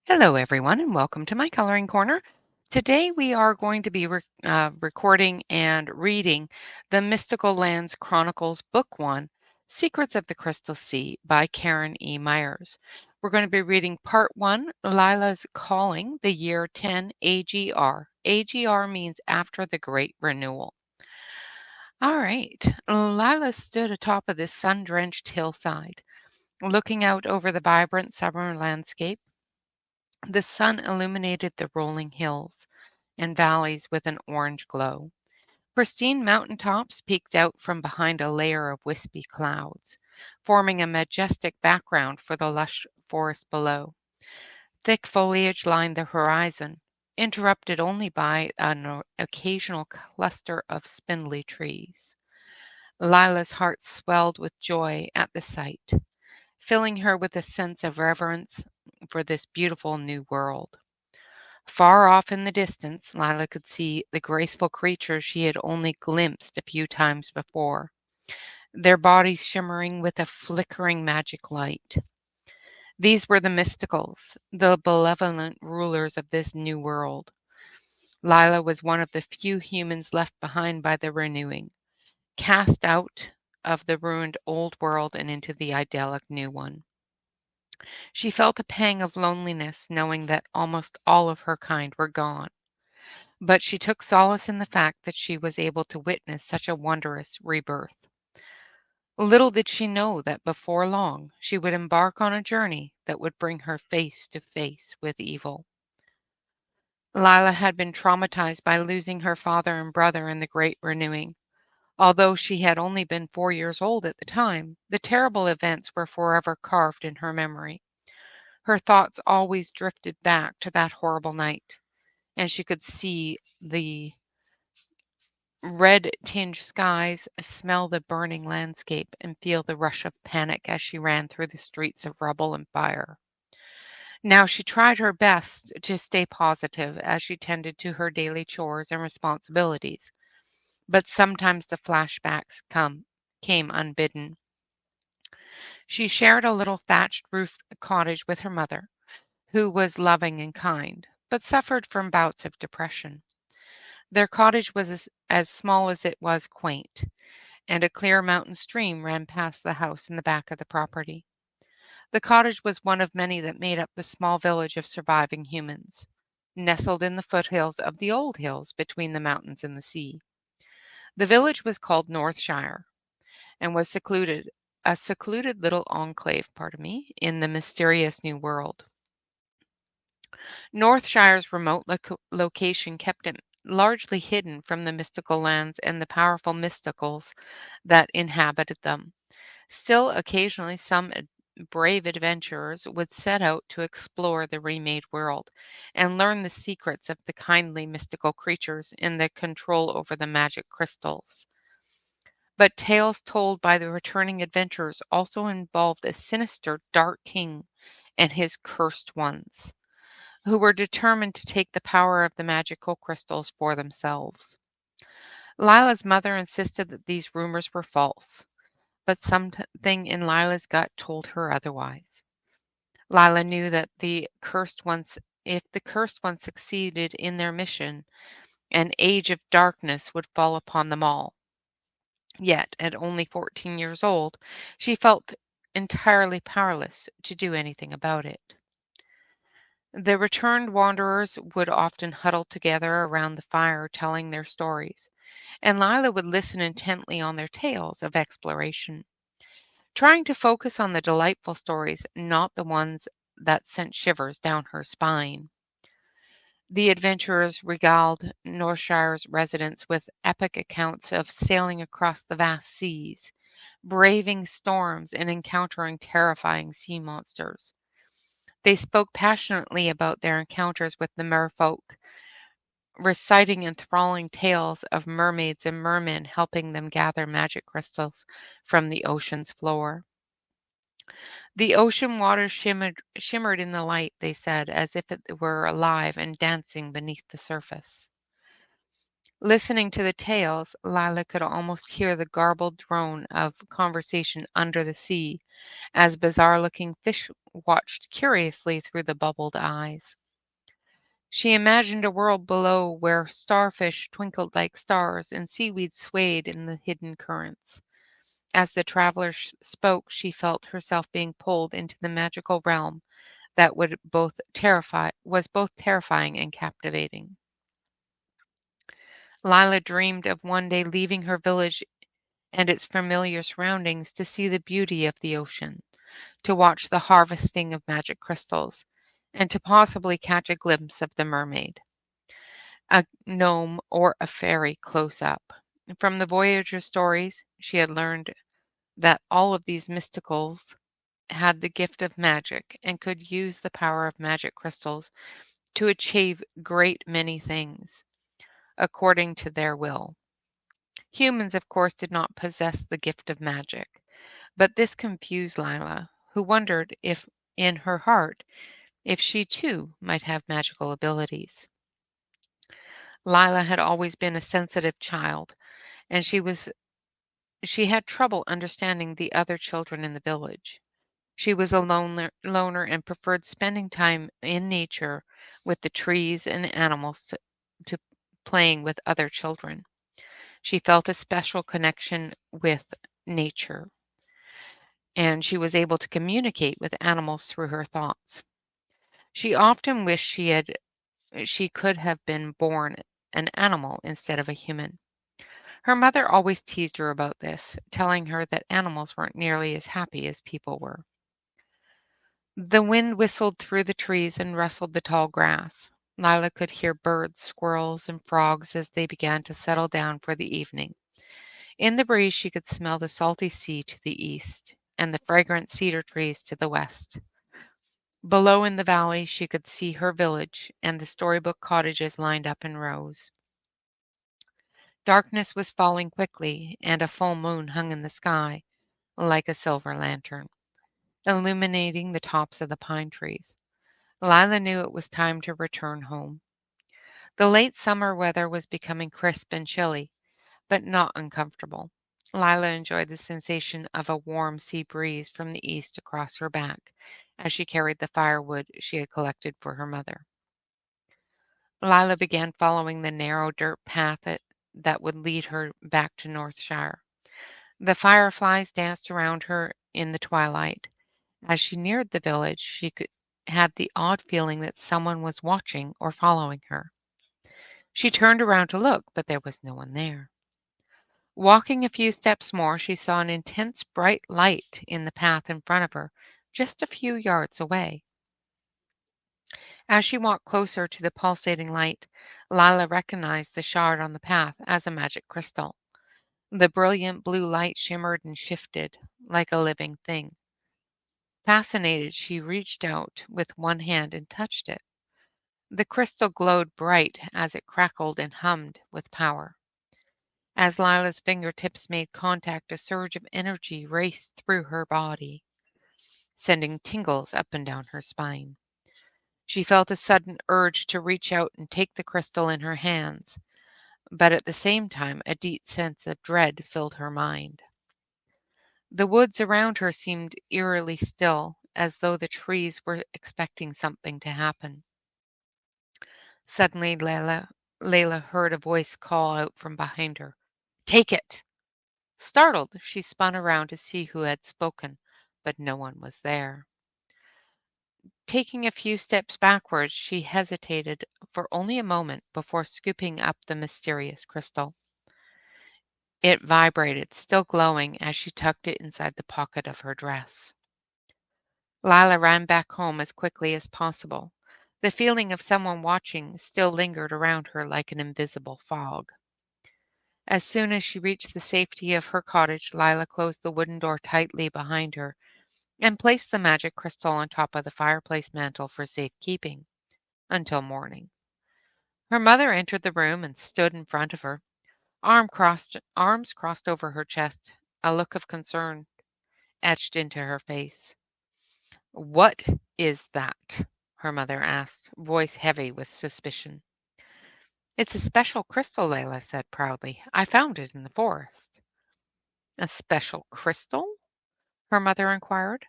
Hello, everyone, and welcome to my coloring corner. Today, we are going to be recording and reading the Mystical Lands Chronicles, Book One Secrets of the Crystal Sea by Karen E. Myers. We're going to be reading Part One, Lila's Calling, the year 10 AGR. AGR means after the Great Renewal. All right, Lila stood atop of this sun drenched hillside, looking out over the vibrant summer landscape. The sun illuminated the rolling hills and valleys with an orange glow. Pristine mountain tops peeked out from behind a layer of wispy clouds, forming a majestic background for the lush forest below. Thick foliage lined the horizon, interrupted only by an occasional cluster of spindly trees. Lila's heart swelled with joy at the sight, filling her with a sense of reverence for this beautiful new world. Far off in the distance, Lila could see the graceful creatures she had only glimpsed a few times before, their bodies shimmering with a flickering magic light. These were the mysticals, the benevolent rulers of this new world. Lila was one of the few humans left behind by the renewing, cast out of the ruined old world and into the idyllic new one. She felt a pang of loneliness knowing that almost all of her kind were gone. But she took solace in the fact that she was able to witness such a wondrous rebirth. Little did she know that before long she would embark on a journey that would bring her face to face with evil. Lila had been traumatized by losing her father and brother in the Great Renewing. Although she had only been 4 years old at the time, the terrible events were forever carved in her memory. Her thoughts always drifted back to that horrible night, and she could see the red-tinged skies, smell the burning landscape, and feel the rush of panic as she ran through the streets of rubble and fire. Now she tried her best to stay positive as she tended to her daily chores and responsibilities, but sometimes the came unbidden. She shared a little thatched roof cottage with her mother, who was loving and kind, but suffered from bouts of depression. Their cottage was as small as it was quaint, and a clear mountain stream ran past the house in the back of the property. The cottage was one of many that made up the small village of surviving humans, nestled in the foothills of the old hills between the mountains and the sea. The village was called Northshire and was a secluded little enclave, in the mysterious new world. Northshire's remote location kept it largely hidden from the mystical lands and the powerful mysticals that inhabited them. Still, occasionally some brave adventurers would set out to explore the remade world and learn the secrets of the kindly mystical creatures in the control over the magic crystals. But tales told by the returning adventurers also involved a sinister dark king and his cursed ones, who were determined to take the power of the magical crystals for themselves. Lila's mother insisted that these rumors were false, but something in Lila's gut told her otherwise. Lila knew that if the cursed ones succeeded in their mission, an age of darkness would fall upon them all. Yet, at only 14 years old, she felt entirely powerless to do anything about it. The returned wanderers would often huddle together around the fire telling their stories, and Lila would listen intently on their tales of exploration, trying to focus on the delightful stories, not the ones that sent shivers down her spine. The adventurers regaled Northshire's residents with epic accounts of sailing across the vast seas, braving storms, and encountering terrifying sea monsters. They spoke passionately about their encounters with the merfolk, reciting enthralling tales of mermaids and mermen helping them gather magic crystals from the ocean's floor. The ocean water shimmered in the light, they said, as if it were alive and dancing beneath the surface. Listening to the tales, Lila could almost hear the garbled drone of conversation under the sea as bizarre-looking fish watched curiously through the bubbled eyes. She imagined a world below where starfish twinkled like stars and seaweed swayed in the hidden currents. As the traveler spoke, she felt herself being pulled into the magical realm that was both terrifying and captivating. Lila dreamed of one day leaving her village and its familiar surroundings to see the beauty of the ocean, to watch the harvesting of magic crystals, and to possibly catch a glimpse of the mermaid, a gnome, or a fairy close up. From the Voyager stories, she had learned that all of these mysticals had the gift of magic and could use the power of magic crystals to achieve great many things according to their will. Humans, of course, did not possess the gift of magic, but this confused Lila, who wondered if, in her heart, if she too might have magical abilities. Lila had always been a sensitive child, and she had trouble understanding the other children in the village. She was a loner and preferred spending time in nature with the trees and animals to playing with other children. She felt a special connection with nature, and she was able to communicate with animals through her thoughts. She often wished she could have been born an animal instead of a human. Her mother always teased her about this, telling her that animals weren't nearly as happy as people were. The wind whistled through the trees and rustled the tall grass. Lila could hear birds, squirrels, and frogs as they began to settle down for the evening. In the breeze, she could smell the salty sea to the east and the fragrant cedar trees to the west. Below in the valley, she could see her village and the storybook cottages lined up in rows. Darkness was falling quickly, and a full moon hung in the sky like a silver lantern, illuminating the tops of the pine trees. Lila knew it was time to return home. The late summer weather was becoming crisp and chilly, but not uncomfortable. Lila enjoyed the sensation of a warm sea breeze from the east across her back as she carried the firewood she had collected for her mother. Lila began following the narrow dirt path that would lead her back to Northshire. The fireflies danced around her in the twilight. As she neared the village, had the odd feeling that someone was watching or following her. She turned around to look, but there was no one there. Walking a few steps more, she saw an intense bright light in the path in front of her, just a few yards away. As she walked closer to the pulsating light, Lila recognized the shard on the path as a magic crystal. The brilliant blue light shimmered and shifted like a living thing. Fascinated, she reached out with one hand and touched it. The crystal glowed bright as it crackled and hummed with power. As Lila's fingertips made contact, a surge of energy raced through her body, sending tingles up and down her spine. She felt a sudden urge to reach out and take the crystal in her hands, but at the same time a deep sense of dread filled her mind. The woods around her seemed eerily still, as though the trees were expecting something to happen. Suddenly, Layla heard a voice call out from behind her, "Take it!" Startled, she spun around to see who had spoken, but no one was there. Taking a few steps backwards, she hesitated for only a moment before scooping up the mysterious crystal. It vibrated, still glowing, as she tucked it inside the pocket of her dress. Lila ran back home as quickly as possible. The feeling of someone watching still lingered around her like an invisible fog. As soon as she reached the safety of her cottage, Lila closed the wooden door tightly behind her and placed the magic crystal on top of the fireplace mantel for safekeeping until morning. Her mother entered the room and stood in front of her, arms crossed over her chest, a look of concern etched into her face. "What is that?" her mother asked, voice heavy with suspicion. "It's a special crystal," Layla said proudly. "I found it in the forest." "A special crystal?" her mother inquired.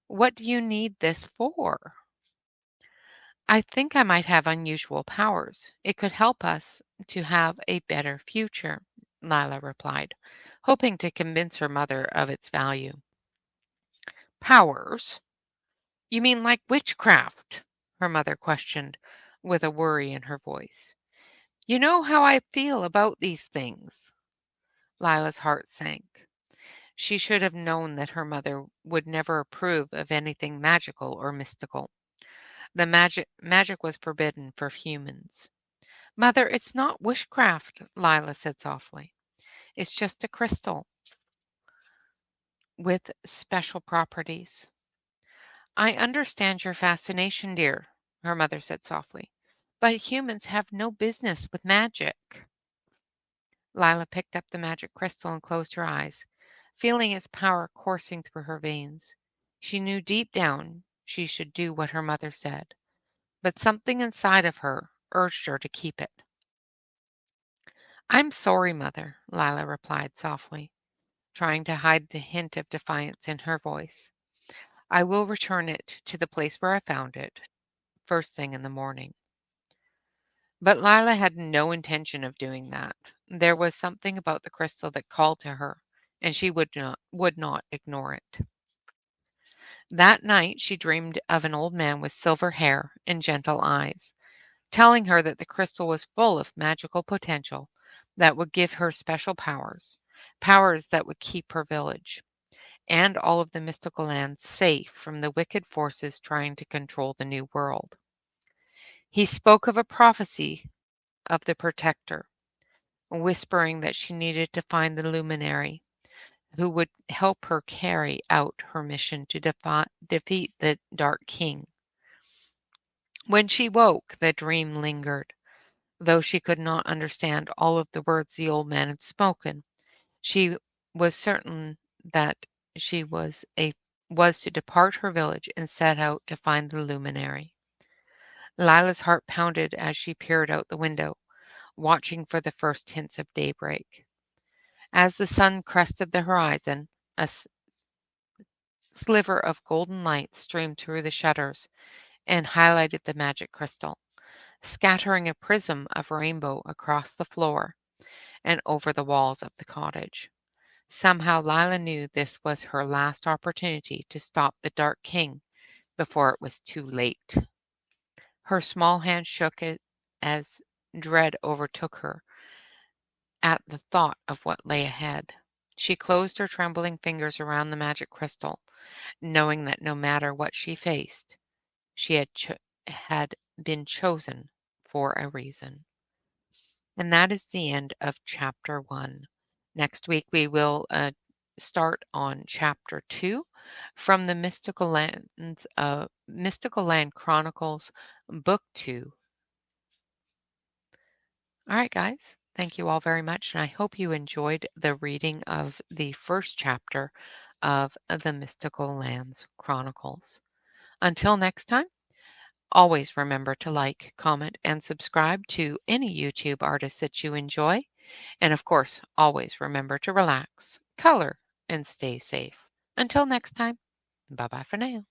What do you need this for? I think I might have unusual powers. It could help us to have a better future, Lila replied, hoping to convince her mother of its value. Powers? You mean like witchcraft? Her mother questioned with a worry in her voice. You know how I feel about these things. Lila's heart sank. She should have known that her mother would never approve of anything magical or mystical. The magic was forbidden for humans. Mother, it's not witchcraft, Lila said softly. It's just a crystal with special properties. I understand your fascination, dear, her mother said softly, but humans have no business with magic. Lila picked up the magic crystal and closed her eyes, feeling its power coursing through her veins. She knew deep down she should do what her mother said, but something inside of her urged her to keep it. I'm sorry, Mother, Lila replied softly, trying to hide the hint of defiance in her voice. I will return it to the place where I found it, first thing in the morning. But Lila had no intention of doing that. There was something about the crystal that called to her, and she would not ignore it. That night she dreamed of an old man with silver hair and gentle eyes, telling her that the crystal was full of magical potential that would give her special powers, powers that would keep her village and all of the mystical lands safe from the wicked forces trying to control the new world. He spoke of a prophecy of the protector, whispering that she needed to find the luminary who would help her carry out her mission to defeat the Dark King. When she woke, the dream lingered. Though she could not understand all of the words the old man had spoken, she was certain that she was to depart her village and set out to find the luminary. Lila's heart pounded as she peered out the window, watching for the first hints of daybreak. As the sun crested the horizon, a sliver of golden light streamed through the shutters and highlighted the magic crystal, scattering a prism of rainbow across the floor and over the walls of the cottage. Somehow Lila knew this was her last opportunity to stop the Dark King before it was too late. Her small hand shook as dread overtook her at the thought of what lay ahead. She closed her trembling fingers around the magic crystal, knowing that no matter what she faced, she had been chosen for a reason. And that is the end of chapter 1. Next week we will start on chapter 2 from the Mystical Land Chronicles, book 2. All right, guys. Thank you all very much, and I hope you enjoyed the reading of the first chapter of the Mystical Lands Chronicles. Until next time, always remember to like, comment, and subscribe to any YouTube artist that you enjoy. And of course, always remember to relax, color, and stay safe. Until next time, bye-bye for now.